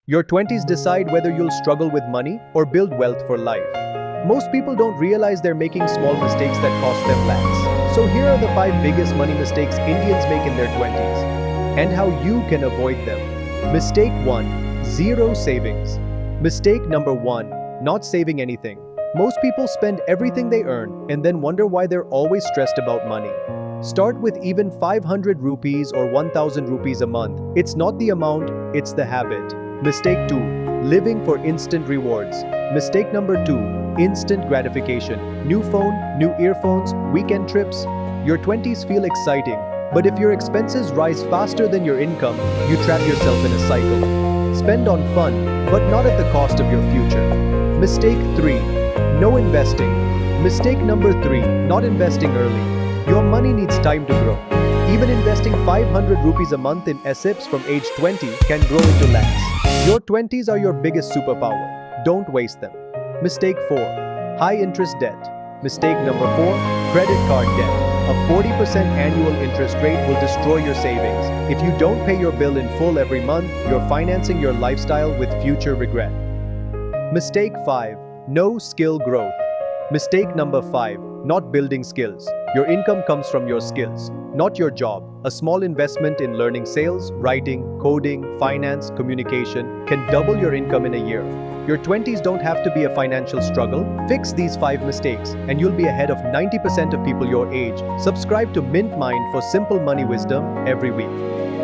Your 20s decide whether you'll struggle with money or build wealth for life. Most people don't realize they're making small mistakes that cost them lakhs. So here are the 5 biggest money mistakes Indians make in their 20s and how you can avoid them. Mistake 1. Zero savings. Mistake number 1. Not saving anything. Most people spend everything they earn and then wonder why they're always stressed about money. Start with even 500 rupees or 1000 rupees a month. It's not the amount, it's the habit. Mistake 2. Living for instant rewards. Mistake number 2. Instant gratification. New phone, new earphones, weekend trips. Your 20s feel exciting, but if your expenses rise faster than your income, you trap yourself in a cycle. Spend on fun, but not at the cost of your future. Mistake 3. No investing. Mistake number 3. Not investing early. Your money needs time to grow. Even investing 500 rupees a month in SIPs from age 20 can grow into lakhs. Your 20s are your biggest superpower. Don't waste them. Mistake 4. High interest debt. Mistake number 4. Credit card debt. A 40% annual interest rate will destroy your savings. If you don't pay your bill in full every month, you're financing your lifestyle with future regret. Mistake 5. No skill growth. Mistake number 5. Not building skills. Your income comes from your skills, not your job. A small investment in learning sales, writing, coding, finance, communication can double your income in a year. Your 20s don't have to be a financial struggle. Fix these 5 mistakes and you'll be ahead of 90% of people your age. Subscribe to MintMind for simple money wisdom every week.